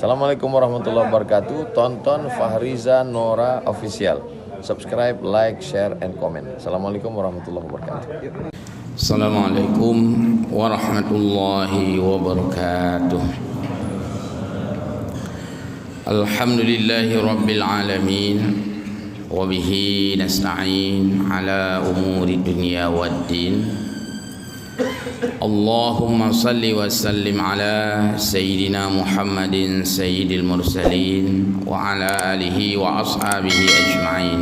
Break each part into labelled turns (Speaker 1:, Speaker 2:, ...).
Speaker 1: Assalamualaikum warahmatullahi wabarakatuh. Tonton Fahriza Nora Official. Subscribe, like, share, and comment. Assalamualaikum warahmatullahi wabarakatuh.
Speaker 2: Assalamualaikum warahmatullahi wabarakatuh. Alhamdulillahi rabbil alamin. Wabihi nasta'in ala umuri dunia waddin. Allahumma salli wa sallim ala Sayyidina Muhammadin Sayyidil Mursalin wa ala alihi wa ashabihi ajma'in.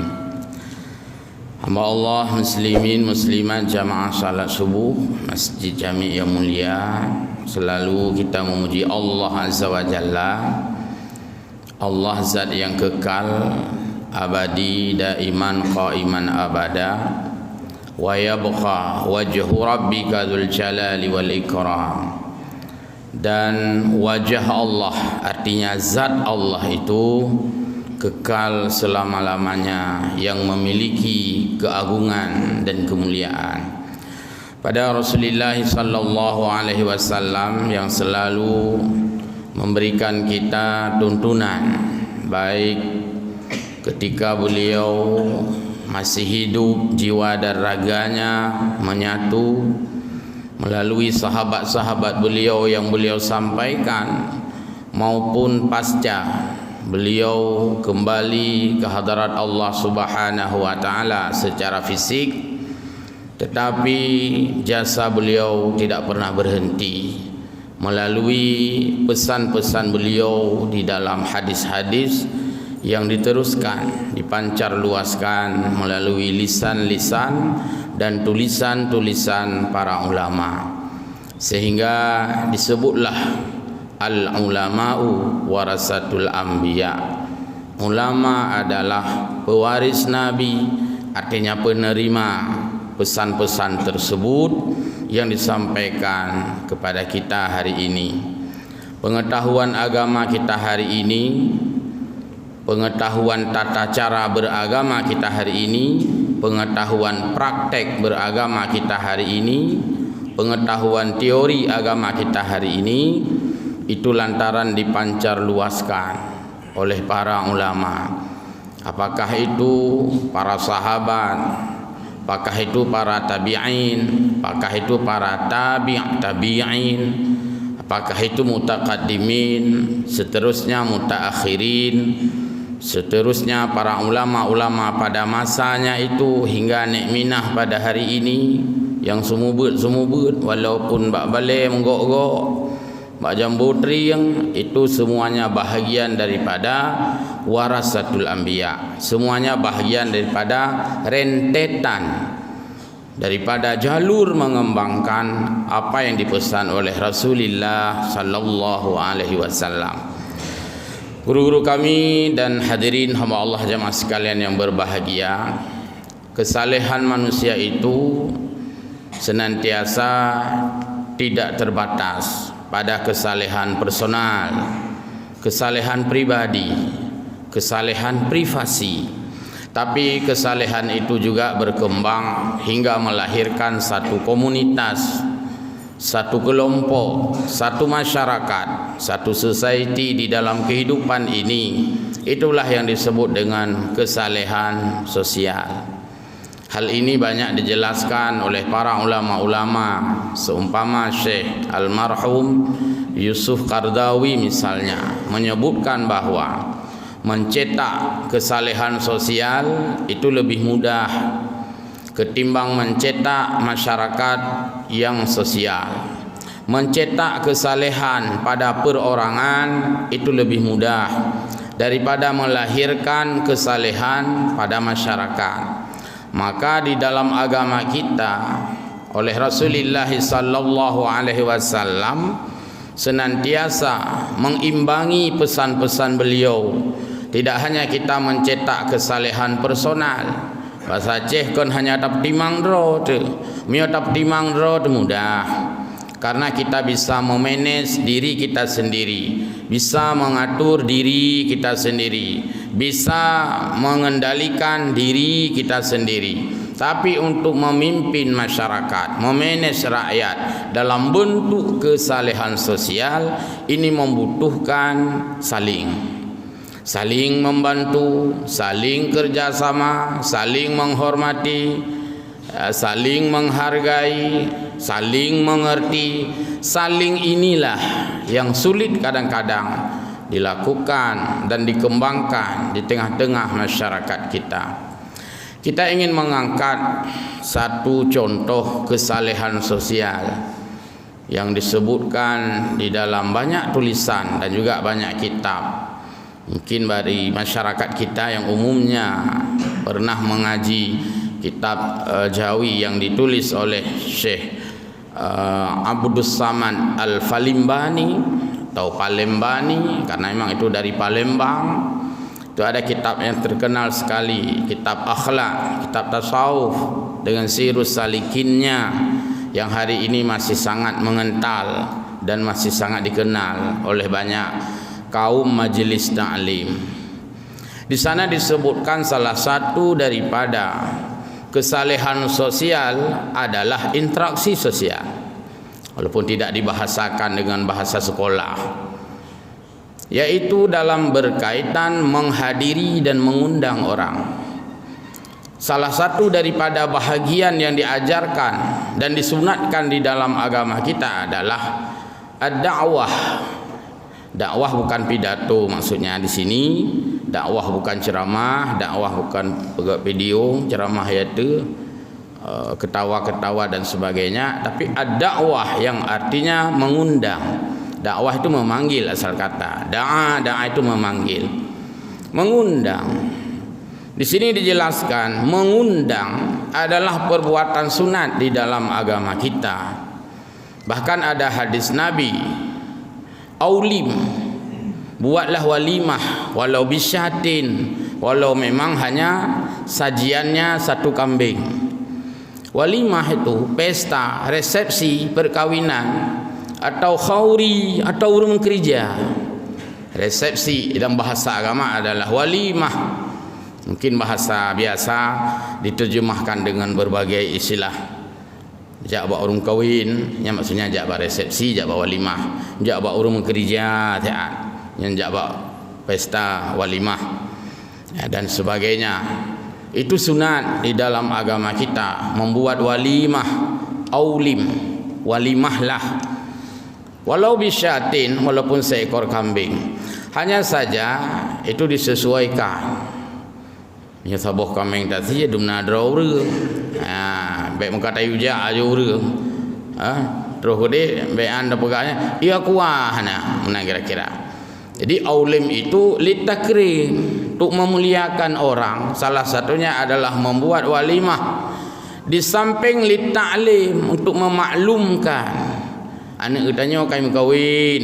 Speaker 2: Hamba Allah muslimin muslimat jamaah salat subuh Masjid Jami' yang mulia, selalu kita memuji Allah Azza wa Jalla, Allah zat yang kekal, abadi, daiman, qaiman abada. Wa yabqa wajhu rabbika dzul jalali wal ikram. Dan wajah Allah, artinya zat Allah itu kekal selama-lamanya, yang memiliki keagungan dan kemuliaan. Pada Rasulullah sallallahu alaihi wasallam yang selalu memberikan kita tuntunan, baik ketika beliau masih hidup, jiwa dan raganya menyatu melalui sahabat-sahabat beliau yang beliau sampaikan, maupun pasca beliau kembali ke hadarat Allah Subhanahu wa taala secara fisik, tetapi jasa beliau tidak pernah berhenti melalui pesan-pesan beliau di dalam hadis-hadis yang diteruskan, dipancar luaskan melalui lisan-lisan dan tulisan-tulisan para ulama, sehingga disebutlah al-ulama'u warasatul anbiya. Ulama adalah pewaris Nabi, artinya penerima pesan-pesan tersebut yang disampaikan kepada kita hari ini. Pengetahuan agama kita hari ini, pengetahuan tata cara beragama kita hari ini, pengetahuan praktek beragama kita hari ini, pengetahuan teori agama kita hari ini, itu lantaran dipancar luaskan oleh para ulama. Apakah itu para sahabat, apakah itu para tabi'in, apakah itu para tabi'in, apakah itu mutaqaddimin, seterusnya mutaakhirin, seterusnya para ulama-ulama pada masanya itu, hingga Nek Minah pada hari ini yang sumubut walaupun bak balai menggok-gok, bak jambu triang, itu semuanya bahagian daripada warasatul anbiya, semuanya bahagian daripada rentetan, daripada jalur mengembangkan apa yang dipesan oleh Rasulullah sallallahu alaihi wasallam. Guru-guru kami dan hadirin hamba Allah jamaah sekalian yang berbahagia, kesalehan manusia itu senantiasa tidak terbatas pada kesalehan personal, kesalehan pribadi, kesalehan privasi, tapi kesalehan itu juga berkembang hingga melahirkan satu komunitas, satu kelompok, satu masyarakat, satu society di dalam kehidupan ini. Itulah yang disebut dengan kesalehan sosial. Hal ini banyak dijelaskan oleh para ulama-ulama, seumpama Syekh almarhum Yusuf Qardawi misalnya menyebutkan bahwa mencetak kesalehan sosial itu lebih mudah ketimbang mencetak masyarakat yang sosial. Mencetak kesalehan pada perorangan itu lebih mudah daripada melahirkan kesalehan pada masyarakat. Maka di dalam agama kita oleh Rasulullah sallallahu alaihi wasallam senantiasa mengimbangi pesan-pesan beliau. Tidak hanya kita mencetak kesalehan personal, bahasa Aceh kan hanya tap timang dro tu, mio tap timang dro tu mudah, karena kita bisa memanage diri kita sendiri, bisa mengatur diri kita sendiri, bisa mengendalikan diri kita sendiri. tapi untuk memimpin masyarakat, memanage rakyat dalam bentuk kesalehan sosial, ini membutuhkan saling membantu, saling kerjasama, saling menghormati, saling menghargai, saling mengerti. Saling inilah yang sulit kadang-kadang dilakukan dan dikembangkan di tengah-tengah masyarakat kita. Kita ingin mengangkat satu contoh kesalehan sosial yang disebutkan di dalam banyak tulisan dan juga banyak kitab. Mungkin bagi masyarakat kita yang umumnya pernah mengaji kitab Jawi yang ditulis oleh Syekh Abdus Samad Al-Falimbani atau Palembani, karena memang itu dari Palembang. Itu ada kitab yang terkenal sekali, kitab akhlak, kitab tasawuf dengan sirus salikinnya, yang hari ini masih sangat mengental dan masih sangat dikenal oleh banyak kaum majelis ta'lim. Di sana disebutkan salah satu daripada kesalehan sosial adalah interaksi sosial, walaupun tidak dibahasakan dengan bahasa sekolah, yaitu dalam berkaitan menghadiri dan mengundang orang. Salah satu daripada bahagian yang diajarkan dan disunatkan di dalam agama kita adalah ad-da'wah. Dakwah bukan pidato maksudnya di sini. Dakwah bukan ceramah, dakwah bukan video, ceramah itu ketawa-ketawa dan sebagainya, tapi ad-da'wah yang artinya mengundang. Dakwah itu memanggil, asal kata. Da'a itu memanggil, mengundang. Di sini dijelaskan mengundang adalah perbuatan sunat di dalam agama kita. Bahkan ada hadis Nabi, aulim, buatlah walimah walau bisyatin, walau memang hanya sajiannya satu kambing. Walimah itu pesta, resepsi, perkawinan, atau khauri, atau urung kerja. Resepsi dalam bahasa agama adalah walimah. Mungkin bahasa biasa diterjemahkan dengan berbagai istilah. Jak buat urung kawin, yang maksudnya jak buat resepsi, jak buat walimah. Jak buat urung kerja, yang jak buat pesta walimah, ya, dan sebagainya. Itu sunat di dalam agama kita, membuat walimah, aulim, walimahlah, walau bisyatin, walaupun seekor kambing. Hanya saja itu disesuaikan. Ya sabuh kambing tadi dumna draure. Baik muka tayu ja aja ure. Terus gede baik anda pegangnya, ia kuah nah, mana kira-kira. Jadi aulim itu litakrim, untuk memuliakan orang. Salah satunya adalah membuat walimah. Di samping litaklim, untuk memaklumkan. Anak katanya kami kawin,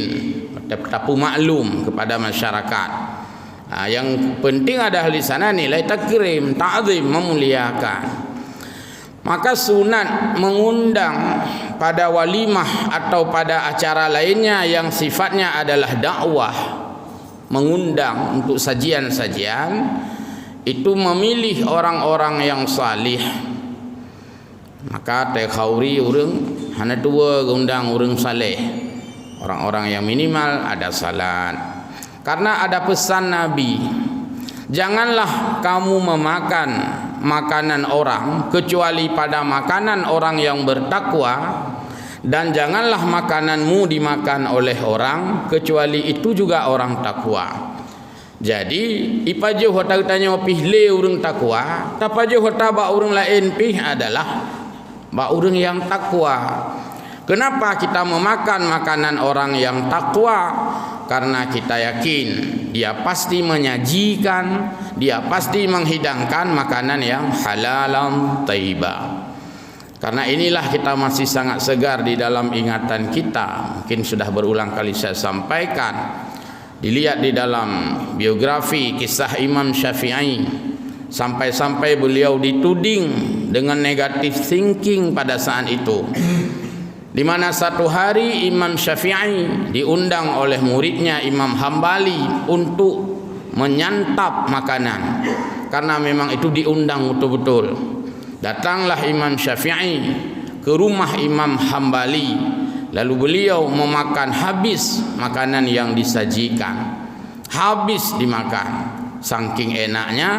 Speaker 2: tapi maklum kepada masyarakat. Yang penting adalah di sana nilai takrim, ta'zim, memuliakan. Maka sunat mengundang pada walimah atau pada acara lainnya yang sifatnya adalah dakwah, mengundang untuk sajian-sajian, itu memilih orang-orang yang salih. Maka teh khauri urang hana dua undang urang saleh, orang-orang yang minimal ada salat. Karena ada pesan Nabi, janganlah kamu memakan makanan orang kecuali pada makanan orang yang bertakwa, dan janganlah makananmu dimakan oleh orang kecuali itu juga orang takwa. Jadi ipajo hota tanya pihle urang takwa, tapajo hota ba urang lain pih adalah ba urang yang takwa. Kenapa kita memakan makanan orang yang takwa? Karena kita yakin dia pasti menyajikan, dia pasti menghidangkan makanan yang halalan thayyibah. Karena inilah kita masih sangat segar di dalam ingatan kita. Mungkin sudah berulang kali saya sampaikan. Dilihat di dalam biografi kisah Imam Syafi'i, sampai-sampai beliau dituding dengan negative thinking pada saat itu. Di mana satu hari Imam Syafi'i diundang oleh muridnya Imam Hambali untuk menyantap makanan, karena memang itu diundang betul-betul. Datanglah Imam Syafi'i ke rumah Imam Hambali, lalu beliau memakan habis makanan yang disajikan. Habis dimakan, saking enaknya,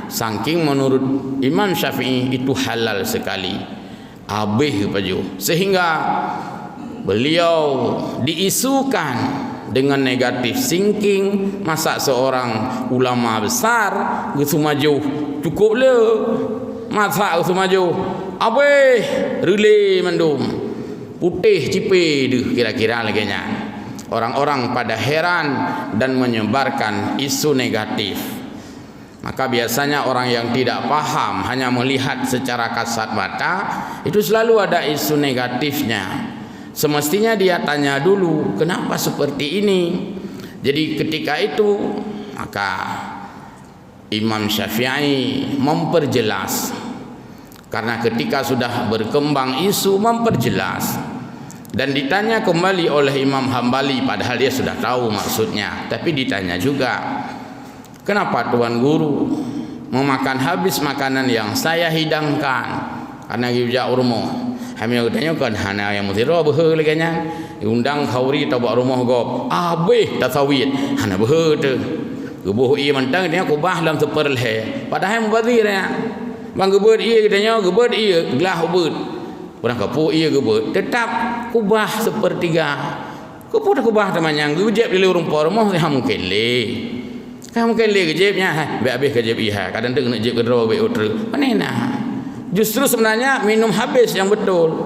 Speaker 2: saking menurut Imam Syafi'i itu halal sekali. Habis baju, sehingga beliau diisukan dengan negatif thinking. Masa seorang ulama besar gitu maju cukup le, masa gitu maju habis relay mendum putih cipe deh kira-kira lagi nya. Orang-orang pada heran dan menyebarkan isu negatif. Maka biasanya orang yang tidak paham hanya melihat secara kasat mata, itu selalu ada isu negatifnya. Semestinya dia tanya dulu, kenapa seperti ini? Jadi ketika itu maka Imam Syafi'i memperjelas. Karena ketika sudah berkembang isu, memperjelas. Dan ditanya kembali oleh Imam Hambali, padahal dia sudah tahu maksudnya, tapi ditanya juga, kenapa Tuan Guru memakan habis makanan yang saya hidangkan? Karena gibja urmo kami tanya kan hana yang mutiro behe leganya undang khauri tabak rumah gop abeh tasawid hana behe tu gebuh ia mentang dia kubah dalam seperleh padahal mubazir ya bang gebet ia katanya gebet ia gelah gebet orang kapu ia gebet tetap kubah sepertiga kuput kubah temannya gejep di lurung pormoh dia mungkin le kamu mungkin le gejepnya be habis gejep iha kadang teu nak jep kedro be utre manena. Justru sebenarnya minum habis yang betul.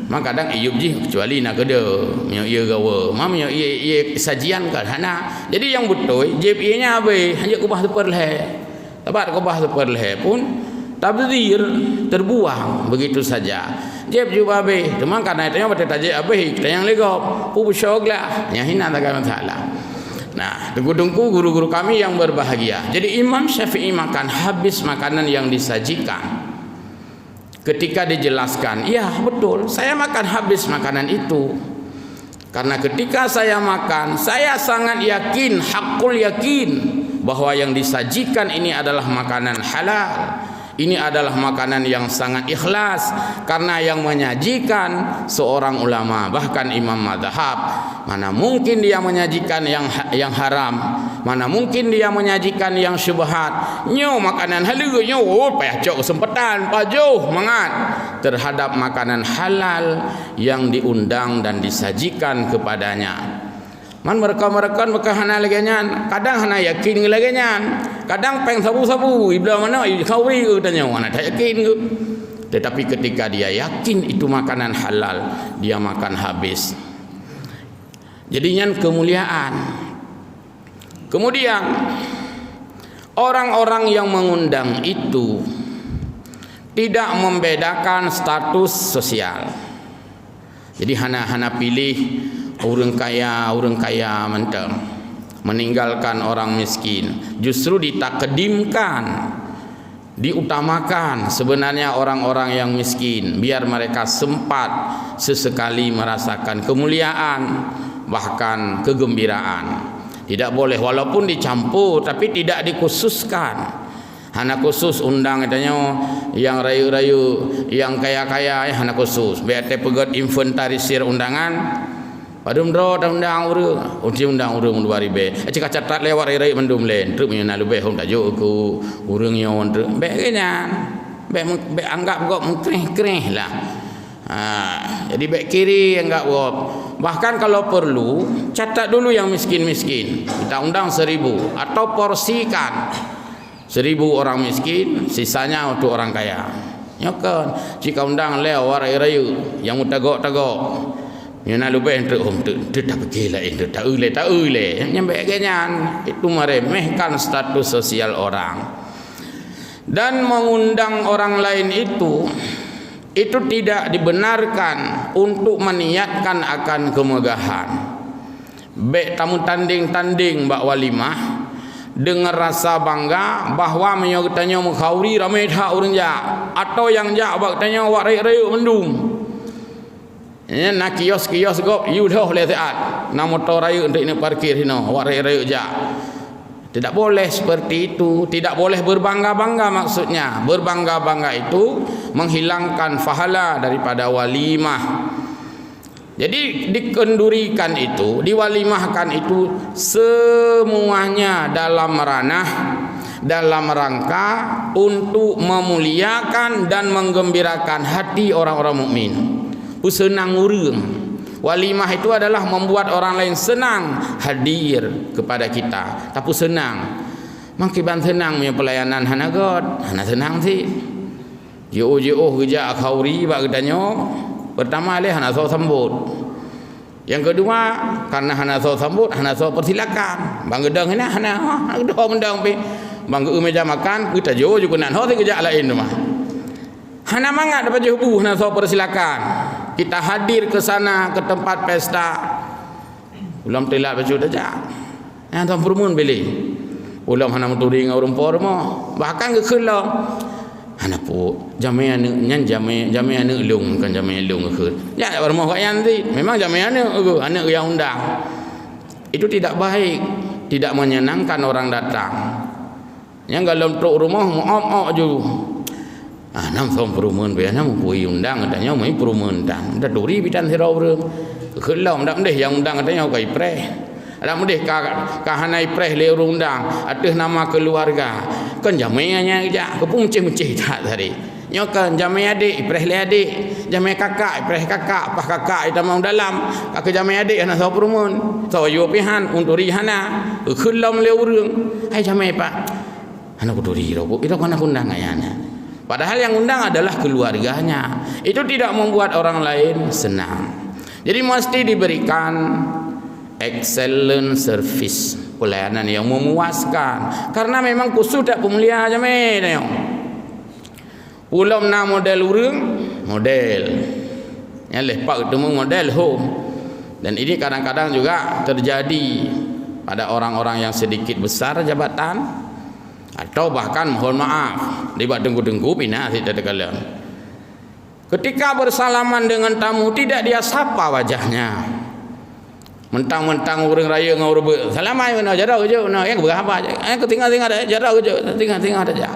Speaker 2: Maka kadang iup je kecuali nak keda minyak ia gawa. Mam minyak ia sajian kan hana. Jadi yang betul jeb nya habis hanya kubah seperleh. Tabat kubah seperleh pun tabzir terbuang begitu saja. Jeb juga habis. Cuma karena itu yang betul tajik habis kita yang legop. Pu syoglah. Yang hina tak masalah. Nah, tunggu-tunggu guru-guru kami yang berbahagia. Jadi Imam Syafi'i makan habis makanan yang disajikan. Ketika dijelaskan, ya betul, saya makan habis makanan itu. Karena ketika saya makan, saya sangat yakin, hakul yakin, bahwa yang disajikan ini adalah makanan halal. Ini adalah makanan yang sangat ikhlas. Karena yang menyajikan seorang ulama, bahkan imam mazhab. Mana mungkin dia menyajikan yang haram, mana mungkin dia menyajikan yang syubhat. Nyo makanan halal nyo payah cok kesempatan pajuh mangat terhadap makanan halal yang diundang dan disajikan kepadanya. Man mereka hana lagi nyan, kadang hana yakin lagi nyan, kadang peng sabu-sabu ibla mana khawi ke tanya mana tak yakin ke. Tetapi ketika dia yakin itu makanan halal, dia makan habis. Jadinya kemuliaan. Kemudian orang-orang yang mengundang itu tidak membedakan status sosial. Jadi hana pilih orang kaya mentang meninggalkan orang miskin. Justru ditakdimkan, diutamakan sebenarnya orang-orang yang miskin, biar mereka sempat sesekali merasakan kemuliaan, bahkan kegembiraan. Tidak boleh walaupun dicampur, tapi tidak dikhususkan. Hana khusus undang katanya yang rayu-rayu, yang kaya-kaya hana khusus. BRT pegat inventarisir undangan. Padum dro undang urang, undang urang 2000. Cika catat lewat rai mendum len, truk menyana lebih hom tajuk ku urang yon truk. Beknya. Bek anggap gop kreh-kreh lah. Jadi bek kiri anggap gop. Bahkan kalau perlu catat dulu yang miskin-miskin. Kita undang 1000 atau porsikan 1000 orang miskin, sisanya untuk orang kaya. Nyokan, jika undang lewat rai yang mutagok-tagok. Yana lebih untuk tak pergi lah itu tak ule nyampe kenyan itu meremehkan status sosial orang dan mengundang orang lain itu tidak dibenarkan untuk meniatkan akan kemegahan. Bek tamu tanding bak walimah dengan rasa bangga bahwa menyogtanya mengkhauri ramai tak orang jak atau yang jak bak tanya wak raya mendung. Nak kios gop you dah boleh taat. Nak motor raya untuk ini parkir hino, wak raya ja. Tidak boleh seperti itu. Tidak boleh berbangga-bangga maksudnya. Berbangga-bangga itu menghilangkan pahala daripada walimah. Jadi dikendurikan itu, diwalimahkan itu semuanya dalam ranah, dalam rangka untuk memuliakan dan menggembirakan hati orang-orang mukmin. Senang urang. Walimah itu adalah membuat orang lain senang hadir kepada kita. Tapi senang. Makiban senang punya pelayanan hana god. Hana senang sih. Jauh-jauh kerja khauri bak katanya. Pertama leh hana so sambut. Yang kedua karena hana so sambut, hana so persilakan. Bang gedang hana dah mendang pi. Bang ke meja makan kita jauh juga nan ho kerja lain tu mah. Hana mangat dapat jubu hana so persilakan. Kita hadir ke sana ke tempat pesta. Ulam telak baju dah. Yang tuan perumun beli. Ulam hana muturi ngau rumpor mo. Bahkan ke kelam. Hana pu jamai anu nyan jamai anu lung kan jamai lung ke. Ya rumah kak yan ti. Memang jamai anu yang undang. Itu tidak baik, tidak menyenangkan orang datang. Yang kalau untuk rumah mau je. Nam som perumun be nam pui undang katanya mai perumun dan dah duri bidan sirau reum kelam dak mendeh yang undang katanya kai preh ada mendeh ka hanai preh le undang ateh nama keluarga kan jamainya ja kepung ceh-ceh tak tadi nyokan jamai adik preh le adik jamai kakak preh kakak pas kakak itu mau dalam ke jamai adik ana so perumun so yo pihan untuk rihana kelam le reum hai jamai pak ana kuduri ro itu kan undang ayana. Padahal yang undang adalah keluarganya. Itu tidak membuat orang lain senang. Jadi mesti diberikan excellent service, pelayanan yang memuaskan. Karena memang khusus tak pemulia aja tengok. Ulam na model urang, model. Yang lepak itu model home. Dan ini kadang-kadang juga terjadi pada orang-orang yang sedikit besar jabatan. Atau bahkan mohon maaf dibuat dengku-dengku pindah tidak ada kalian. Ketika bersalaman dengan tamu tidak dia sapa wajahnya. Mentang-mentang orang raya ngau rebe. Salamai mana jarau je mana yang berapa je. Ketinggal-tinggal dah jarau je. Tinggal-tinggal dah jak.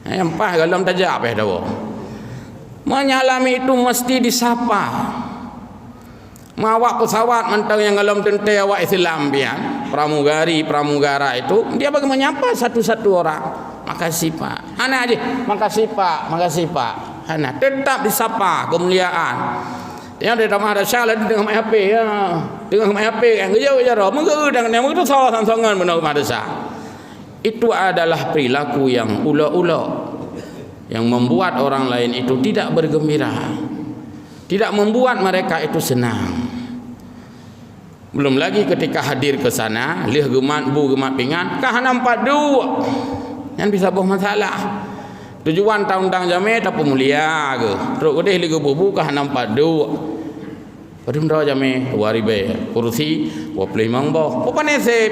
Speaker 2: Yang pas galam tajak apa dah. Menyalami itu mesti disapa. Mawak pesawat mentang yang galam tentai awak Islam pian. Pramugara itu dia bagi menyapa satu-satu orang. Makasih Pak. Hana aja. Makasih Pak. Hana tetap disapa kemuliaan. Yang dia ramah ada syalah dengan main HP ya. Dengan main HP kan kerja roh. Mengedang yang itu salah sangat benar madrasah. Itu adalah perilaku yang ula-ula yang membuat orang lain itu tidak bergembira. Tidak membuat mereka itu senang. Belum lagi ketika hadir ke sana, lih gemat bu gemat pingan, kah nampak dua. Yang bisa buah masalah. Tujuan tahun-tahun jamai tak pemulia ke. Terus kedih lih bubu kah nampak dua. Pada mendra jamai 2000 kursi 25 boh. Apa nasib?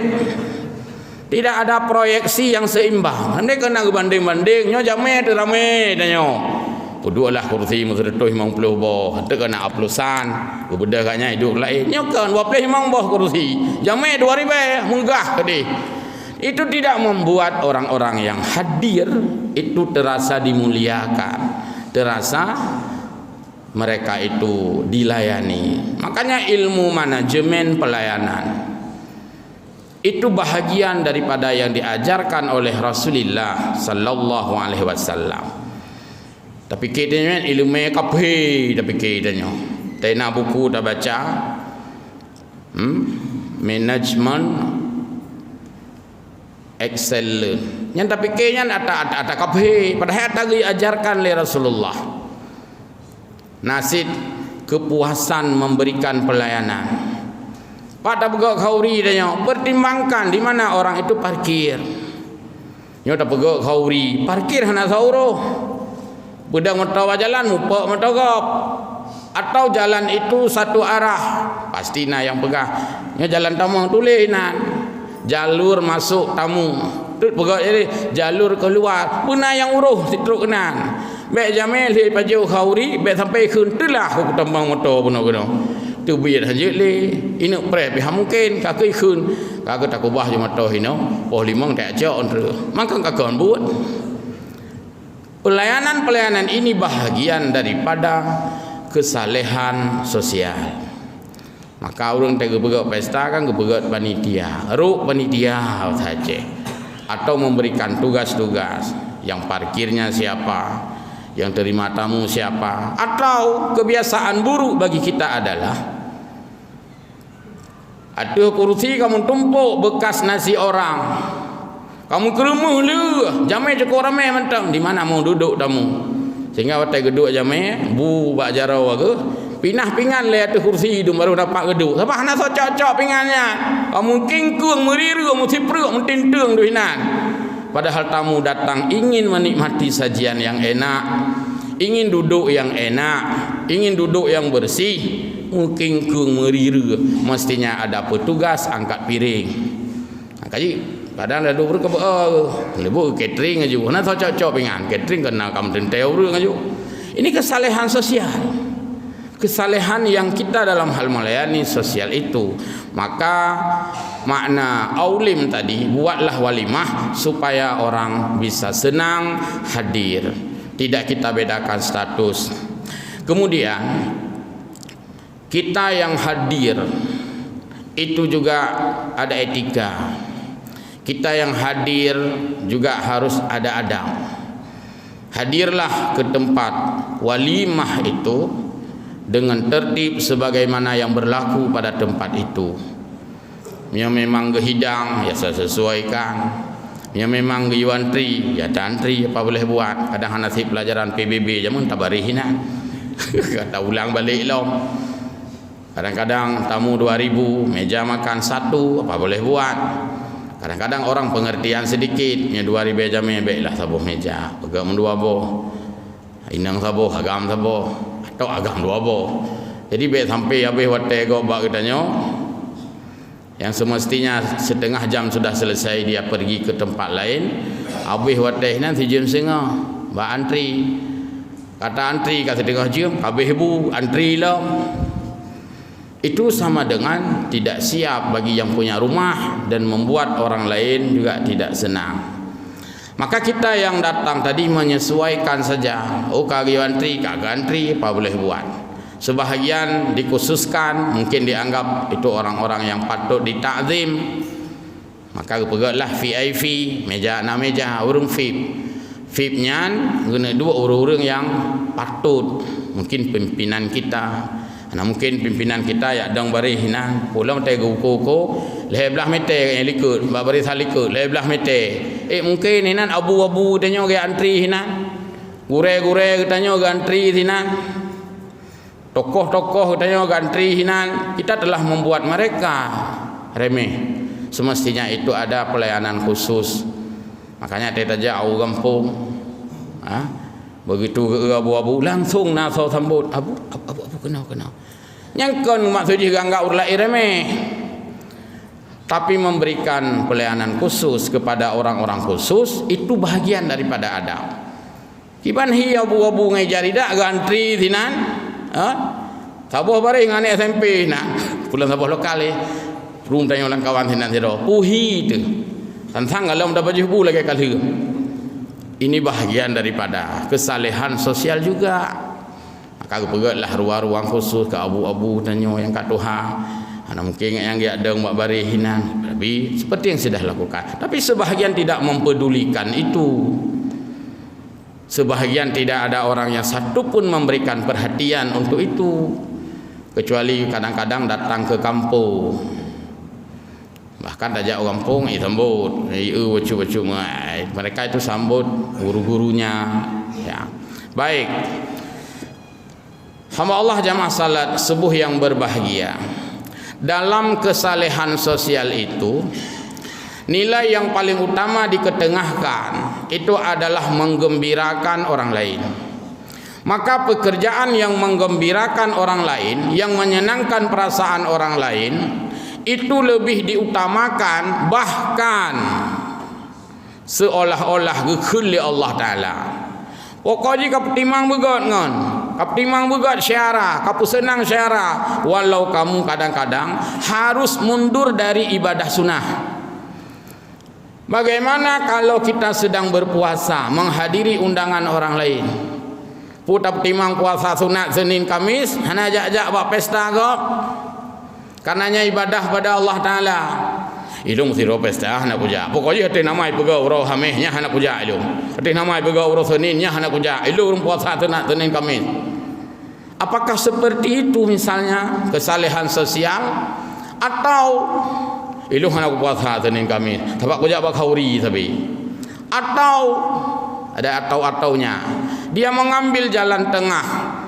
Speaker 2: Tidak ada proyeksi yang seimbang. Anda kena banding-banding, nyo jamai tu ramai dah nyo. Kedua lah kursi masa tu 50 boh. Itu kena aplusan. Kemudian katnya hidup lain. Nyokan 25 boh kursi. Jamai 2000 munggah kedih. Itu tidak membuat orang-orang yang hadir itu terasa dimuliakan. Terasa mereka itu dilayani. Makanya ilmu manajemen pelayanan itu bahagian daripada yang diajarkan oleh Rasulullah sallallahu alaihi wasallam. Tapi kitanya ilmu kape tapi kitanya. Tena buku dah baca. Management excellent. Yang tapi kitanya ada kape padahal ada diajarkan oleh Rasulullah. Nasib kepuasan memberikan pelayanan. Pada pegawai khauri dia pertimbangkan di mana orang itu parkir. Nyo tak pegawai khauri parkir hana sauruh. Bedang mentawa jalan mupa mentogop. Atau jalan itu satu arah. Pasti nah yang pegah. Nyo jalan tamu tulis nah. Jalur masuk tamu. Tu pegawai jadi jalur keluar. Puna yang uruh sitruk kenan. Baik jamil di pajau khauri baik sampai kun telah aku tambang motor pun aku tu biar saja le ini pre pihak mungkin kakek kun Kagak tak ubah cuma toh hino, poh limang tak aja onre. Maka kagak buat. Pelayanan ini bahagian daripada kesalehan sosial. Maka orang tega berat pesta kan berat panitia, ruk panitia saja, atau memberikan tugas-tugas yang parkirnya siapa, yang terima tamu siapa. Atau kebiasaan buruk bagi kita adalah ada kursi kamu tumpuk bekas nasi orang, kamu keremuh lu, jamai cukup ramai mentang, di mana mau duduk tamu, sehingga waktu geduk jamai bu bak jarau ke pinah pingan le atas kursi itu baru dapat geduk. Sebab hana cocok pingannya. Kamu kingkung meriru, kamu sipruk, kamu tintung tu hinan. Padahal tamu datang ingin menikmati sajian yang enak, ingin duduk yang enak, ingin duduk yang bersih. Kingkung meriru, mestinya ada petugas angkat piring. Kaji kadang ada dua ke lebu catering aja. Hana cocok pingan catering kena kamu tenteu aja. Ini kesalehan sosial. Kesalehan yang kita dalam hal melayani sosial itu. Maka makna aulim tadi, buatlah walimah supaya orang bisa senang hadir, tidak kita bedakan status. Kemudian kita yang hadir itu juga ada etika. Kita yang hadir juga harus ada adab. Hadirlah ke tempat walimah itu dengan tertib sebagaimana yang berlaku pada tempat itu. Yang memang gehidang ya sesuaikan, yang memang geyuantri ya tantri apa boleh buat. Kadang nasib pelajaran PBB jamun tabarihinan kata ulang balik lom. Kadang-kadang tamu 2000, meja makan 1, apa boleh buat. Kadang-kadang orang pengertian sedikit, nya 2000 meja baiklah sabuh meja, pegam 2 boh. Inang sabuh, agam sabuh. Atau agam 2 boh. Jadi baik sampai habis waktu go bak katanya yang semestinya setengah jam sudah selesai, dia pergi ke tempat lain. Habis waktu nan 1 jam setengah bak antri. Kata antri kata setengah jam, habis bu antri lah. Itu sama dengan tidak siap bagi yang punya rumah dan membuat orang lain juga tidak senang. Maka kita yang datang tadi menyesuaikan saja. Oh kagak antri, kagak antri, apa boleh buat. Sebahagian dikhususkan, mungkin dianggap itu orang-orang yang patut ditakzim. Maka pergilah VIP, meja 6 meja, urung VIP. VIP-nya guna 2 orang-orang yang patut. Mungkin pimpinan kita. Nah, mungkin pimpinan kita ya dang bari hinan pulang teh guko lebelah meter yang likut bari salikut lebelah meter mungkin hinan abu-abu tanya ke antri hinan gure-gure tanya ke antri hinan tokoh-tokoh tanya ke antri hinan. Kita telah membuat mereka remeh. Semestinya itu ada pelayanan khusus. Makanya teh taja au kampung begitu abu-abu langsung naso sambut abu kenal yang kan maksud juga enggak urlai remeh, tapi memberikan pelayanan khusus kepada orang-orang khusus itu bahagian daripada adab. Kiban hi abu-abu ngejari dak gantri tinan sabuh bare ngane SMP nah pulang sabuh lokal rum tanya orang kawan tinan siro puhi tu tantang kalau dapat jubu lagi kali. Ini bahagian daripada kesalehan sosial juga. Maka pergilah ruang-ruang khusus ke abu-abu tanya yang kat Tuhan. Ana mungkin yang dia ada buat barihinan. Tapi seperti yang sudah lakukan. Tapi sebahagian tidak mempedulikan itu. Sebahagian tidak ada orang yang satu pun memberikan perhatian untuk itu. Kecuali kadang-kadang datang ke kampung. Bahkan ajak orang kampung sambut wacu-wacu mereka itu sambut guru-gurunya ya. Baik, hamba Allah jamaah salat subuh yang berbahagia. Dalam kesalehan sosial itu nilai yang paling utama diketengahkan itu adalah menggembirakan orang lain. Maka pekerjaan yang menggembirakan orang lain, yang menyenangkan perasaan orang lain itu lebih diutamakan, bahkan seolah-olah gekuli Allah Ta'ala. Pokoknya kau timang begot ngon kap timang begat syara, kap senang syara, walau kamu kadang-kadang harus mundur dari ibadah sunnah. Bagaimana kalau kita sedang berpuasa menghadiri undangan orang lain? Putar timang puasa sunat Senin Kamis, hana ajak-ajak buat pesta kok. Karenanya ibadah pada Allah Taala. Ilung mesti ro pesta hana puja. Pokoknya hati namai pegau ro hamehnya hana puja ilung. Hati namai pegau ro Seninnya hana puja. Ilung puasa sunat Senin Kamis. Apakah seperti itu misalnya kesalehan sosial, atau ilung hana puasa Senin Kamis tapak puja bak khauri tapi, atau ada atau-ataunya dia mengambil jalan tengah,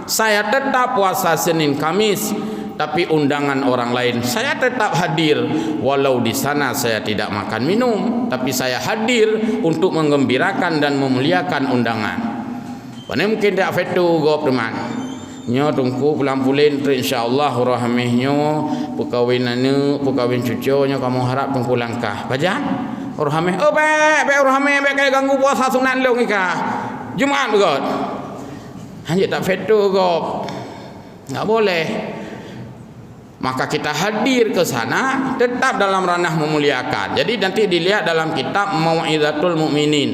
Speaker 2: saya tetap puasa Senin Kamis tapi undangan orang lain saya tetap hadir, walau di sana saya tidak makan minum tapi saya hadir untuk menggembirakan dan memuliakan undangan. Mana mungkin tak fetu go teman nyo tungku pulang-pulin tu insyaallah rahmehnya pukawin cucunya kamu harap tungku langkah bajan rahmeh be rahmeh be kaya ganggu puasa sunat lu ngika Jumaat begot hanya tak fetu go enggak boleh. Maka kita hadir ke sana tetap dalam ranah memuliakan. Jadi nanti dilihat dalam kitab Mau'izatul Mukminin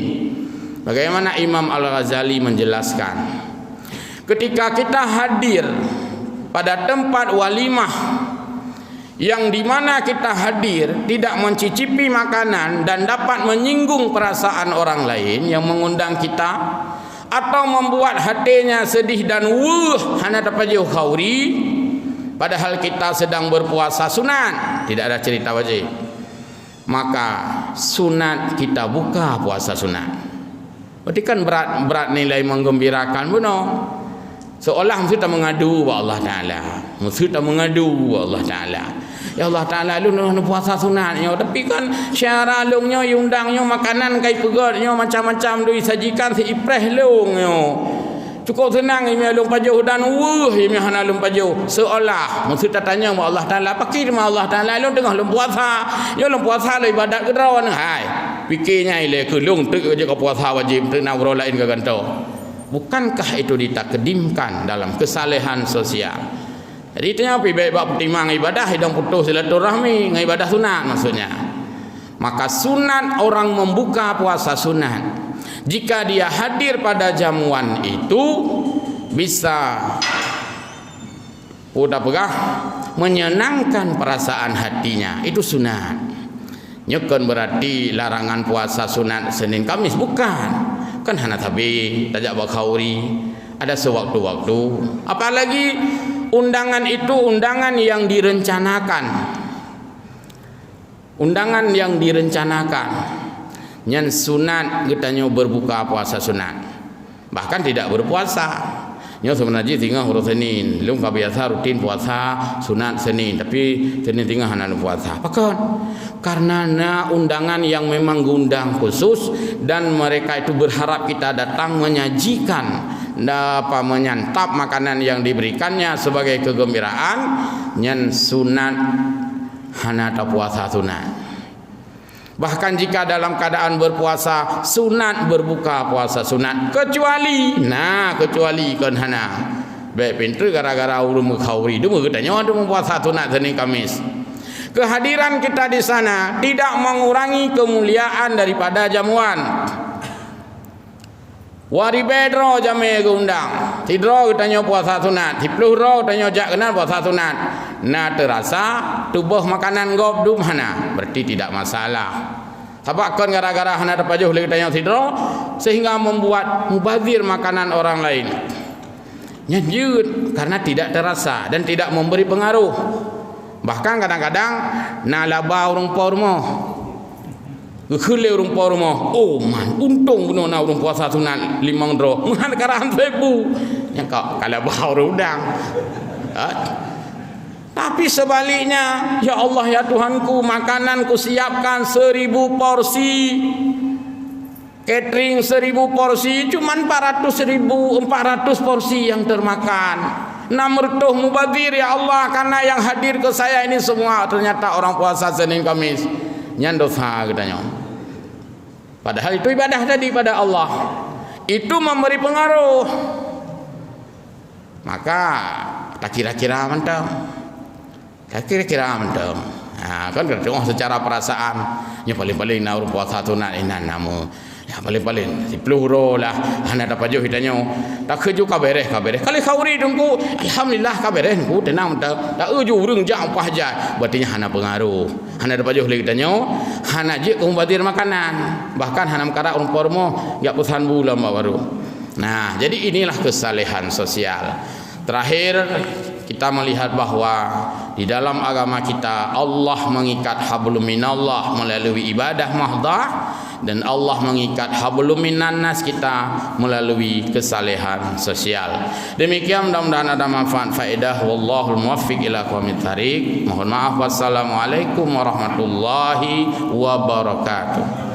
Speaker 2: bagaimana Imam Al-Ghazali menjelaskan, ketika kita hadir pada tempat walimah yang dimana kita hadir tidak mencicipi makanan dan dapat menyinggung perasaan orang lain yang mengundang kita, atau membuat hatinya sedih dan hana dapat jauh khauri, padahal kita sedang berpuasa sunat, tidak ada cerita wajib, maka sunat kita buka puasa sunat. Berarti kan berat nilai menggembirakan benar. Seolah mesti tak mengadu wa Allah Ta'ala, mesti tak mengadu wa Allah Ta'ala. Ya Allah Ta'ala lu nak puasa sunatnya, tapi kan syara lungnya undangnya makanan kai pegatnya macam-macam tu disajikan si ipreh lungnya. Cukup senang ini alung pajuh dan ini hana alung pajuh. Seolah mesti tak tanya wa Allah Ta'ala, pakir ma Allah Ta'ala lu tengah lung puasa. Ya lung puasa le ibadat ke drawan hai. Fikirnya ile ke lung tu je ke puasa wajib tu nak bro lain ke ganto. Bukankah itu ditakdimkan dalam kesalehan sosial? Jadi itu apa baik bab timang ibadah hidang putus silaturahmi dengan ibadah sunat maksudnya. Maka sunat orang membuka puasa sunat, jika dia hadir pada jamuan itu bisa udah pegah menyenangkan perasaan hatinya, itu sunat. Nyukun berarti larangan puasa sunat Senin Kamis, bukan. Kan hana tabi tajak bakhauri ada sewaktu-waktu, apalagi undangan itu undangan yang direncanakan, undangan yang direncanakan. Nyan sunat kitanya berbuka puasa sunat, bahkan tidak berpuasa. Nyo sebenarnya tinggal huruf Senin, lung biasa rutin puasa sunat Senin, tapi Senin tinggal hana puasa. Apakah? Karena undangan yang memang gundang khusus dan mereka itu berharap kita datang menyajikan menyantap makanan yang diberikannya sebagai kegembiraan. Nyan sunat hana ta puasa sunat. Bahkan jika dalam keadaan berpuasa sunat berbuka puasa sunat, kecuali kan hana baik pintu gara-gara ulum khauri tu katanya ada puasa sunat Senin Kamis. Kehadiran kita di sana tidak mengurangi kemuliaan daripada jamuan. Wari bedro jame undang, tidro katanya puasa sunat, 10 ro katanya jak kenal puasa sunat. Nah terasa tubuh makanan gob du mana, berarti tidak masalah. Tabakkan gara-gara hana terpajuh lagi katanya tidro sehingga membuat mubazir makanan orang lain. Nyajut karena tidak terasa dan tidak memberi pengaruh. Bahkan kadang-kadang nalaba urung pormo Kele urung pormo, oh man, untung benar na urung puasa sunat 5 dro. Man karahan 1000. Yang kalau bau udang. Tapi sebaliknya, ya Allah ya Tuhanku, makanan ku siapkan 1000 porsi. Catering 1000 porsi, cuman 400 porsi yang termakan. Namurtuh mubazir ya Allah, karena yang hadir ke saya ini semua ternyata orang puasa Senin Kamis. Nyandosa katanya. Padahal itu ibadah tadi pada Allah. Itu memberi pengaruh. maka tak kira-kira mentang. Tak kira-kira mentang. Kan tengok secara perasaan, nya paling-paling nak puasa tu nak inan nama. Ya paling-paling 10 euro lah hana dapat jo hitanyo. Tak keju ka beres. Kali khauri tunggu alhamdulillah ka beres ku tenang tak uju urang jang apa haja. Berarti hana pengaruh. Hana dapat jo hitanyo, hana je kumbatir makanan. Bahkan hana makarak umpur mo ya pusan bulan baru. Nah, jadi inilah kesalehan sosial. Terakhir kita melihat bahwa di dalam agama kita Allah mengikat hablum minallah melalui ibadah mahdah, dan Allah mengikat hablum minannas kita melalui kesalehan sosial. Demikian, mudah-mudahan ada manfaat faedah. Wallahul muwaffiq ila aqwamit thariq. Mohon maaf. Wassalamualaikum warahmatullahi wabarakatuh.